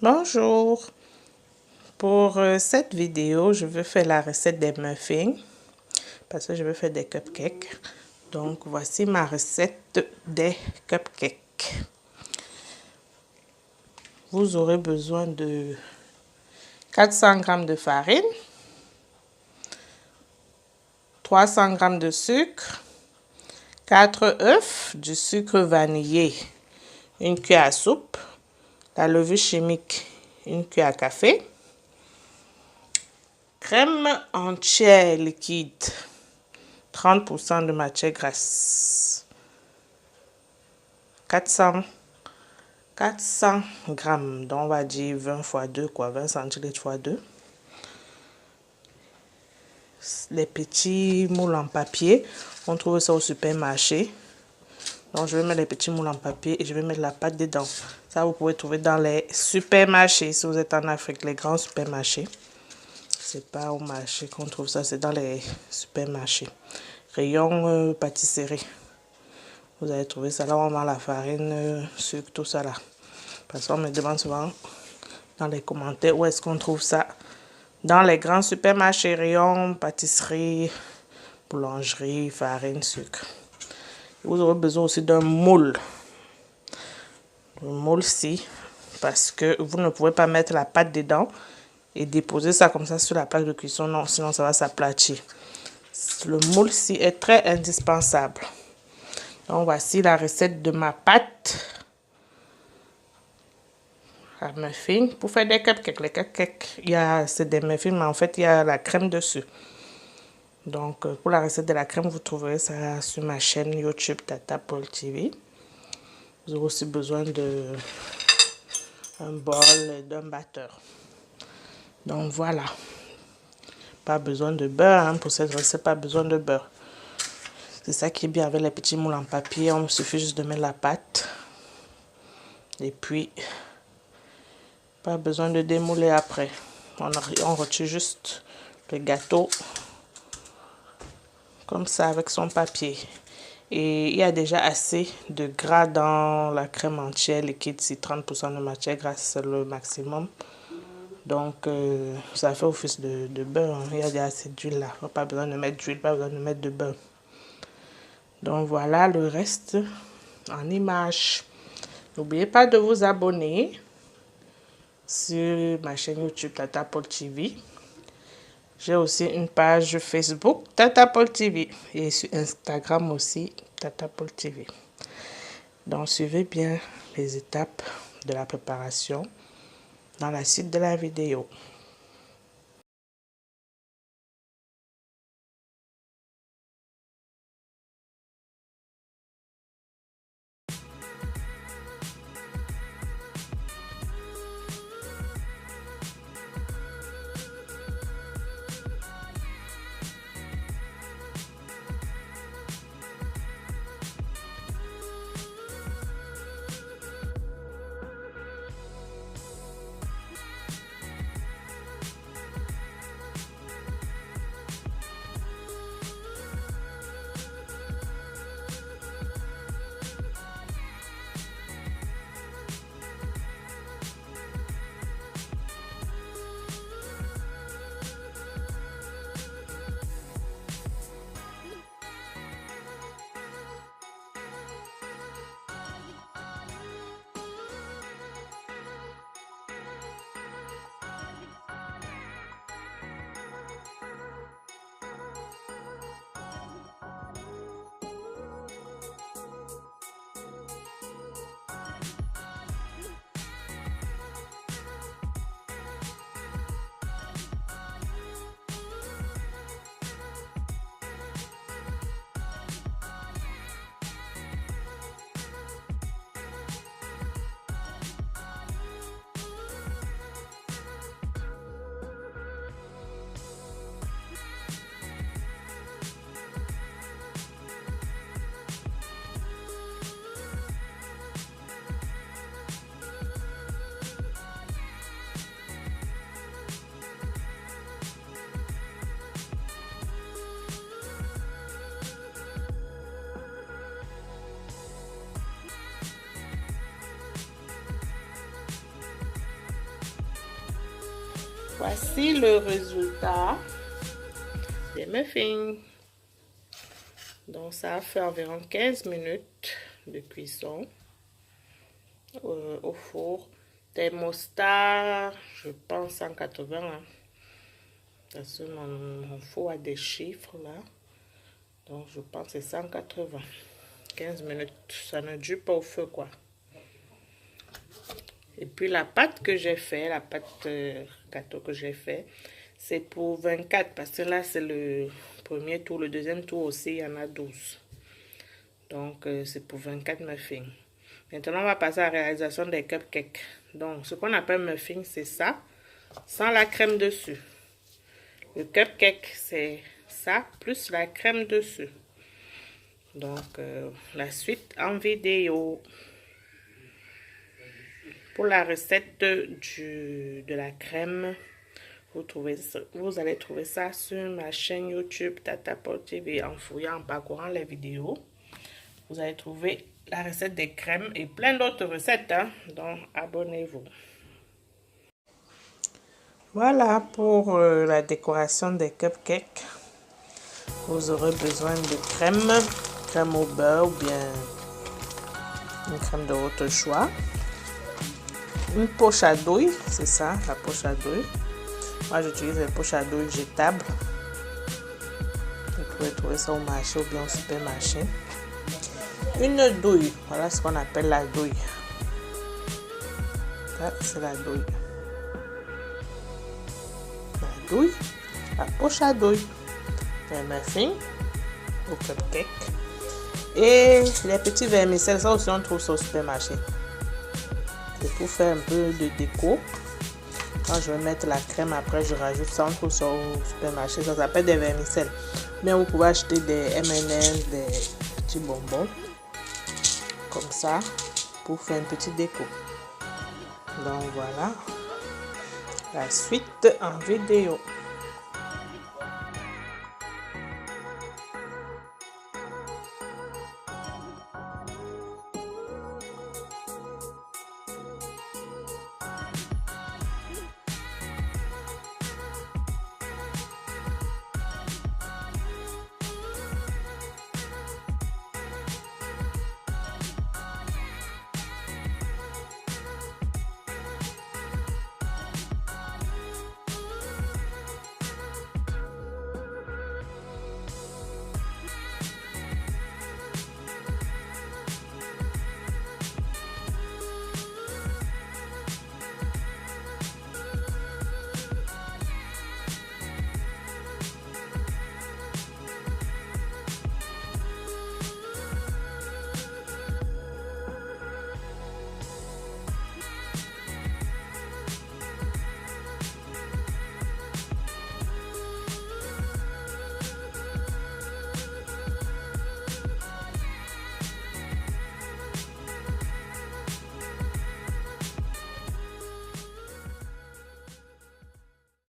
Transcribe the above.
Bonjour, pour cette vidéo, je vais faire la recette des muffins parce que je vais faire des cupcakes. Donc, voici ma recette des cupcakes. Vous aurez besoin de 400 g de farine, 300 g de sucre, 4 œufs, du sucre vanillé, une cuillère à soupe, la levure chimique, une cuillère à café, crème entière liquide, 30% de matière grasse, 400 grammes, donc on va dire 20 x 2, quoi, 20 centilitres x 2. Les petits moules en papier, on trouve ça au supermarché. Donc je vais mettre les petits moules en papier et je vais mettre la pâte dedans. Ça vous pouvez trouver dans les supermarchés si vous êtes en Afrique, les grands supermarchés. C'est pas au marché qu'on trouve ça, c'est dans les supermarchés. Rayon pâtisserie. Vous allez trouver ça là, on vend la farine, sucre, tout ça là. Parce qu'on me demande souvent dans les commentaires où est-ce qu'on trouve ça. Dans les grands supermarchés, rayons, pâtisserie, boulangerie, farine, sucre. Vous aurez besoin aussi d'un moule. Le moule-ci, parce que vous ne pouvez pas mettre la pâte dedans et déposer ça comme ça sur la plaque de cuisson. Non, sinon ça va s'aplatir. Le moule-ci est très indispensable. Donc voici la recette de ma pâte à muffins pour faire des cupcakes. Les cupcakes, c'est des muffins, mais en fait il y a la crème dessus. Donc pour la recette de la crème, vous trouverez ça sur ma chaîne YouTube Tata Paul TV. Vous aurez aussi besoin de un bol et d'un batteur. Donc voilà. Pas besoin de beurre hein, pour cette recette, pas besoin de beurre. C'est ça qui est bien avec les petits moules en papier. On suffit juste de mettre la pâte. Et puis, pas besoin de démouler après. On retire juste le gâteau comme ça avec son papier. Et il y a déjà assez de gras dans la crème entière liquide. Si 30% de matière grasse, c'est le maximum. Donc, ça fait office de beurre. Hein. Il y a déjà assez d'huile là. Pas besoin de mettre d'huile, pas besoin de mettre de beurre. Donc, voilà le reste en images. N'oubliez pas de vous abonner sur ma chaîne YouTube Tata Paul TV. J'ai aussi une page Facebook Tata Paul TV et sur Instagram aussi Tata Paul TV. Donc, suivez bien les étapes de la préparation dans la suite de la vidéo. Voici le résultat des muffins. Donc ça a fait environ 15 minutes de cuisson au four. Thermostat, je pense 180. Hein. Parce que mon four a des chiffres là. Donc je pense que c'est 180. 15 minutes, ça ne dure pas au feu quoi. Et puis la pâte que j'ai fait, la pâte gâteau que j'ai fait, c'est pour 24 parce que là c'est le premier tour, le deuxième tour aussi il y en a 12. Donc c'est pour 24 muffins. Maintenant on va passer à la réalisation des cupcakes. Donc ce qu'on appelle muffin c'est ça, sans la crème dessus. Le cupcake c'est ça plus la crème dessus. Donc la suite en vidéo. Pour la recette de la crème, vous allez trouver ça sur ma chaîne YouTube Tata Paul TV. En fouillant, en parcourant les vidéos, vous allez trouver la recette des crèmes et plein d'autres recettes. Hein? Donc, abonnez-vous. Voilà pour la décoration des cupcakes. Vous aurez besoin de crème au beurre ou bien une crème de votre choix. Une poche à douille, c'est ça, la poche à douille. Moi, j'utilise les poches à douille jetables. Vous pouvez trouver ça au marché ou bien au supermarché. Une douille, voilà ce qu'on appelle la douille. Ça, c'est la douille. La douille, la poche à douille. Les muffins, au cupcake. Et les petits vermicelles, ça aussi on trouve ça au supermarché. Pour faire un peu de déco. Quand je vais mettre la crème, après je rajoute ça. On trouve ça au supermarché. Ça s'appelle des vermicelles. Mais vous pouvez acheter des M&M's, des petits bonbons. Comme ça. Pour faire une petite déco. Donc voilà. La suite en vidéo.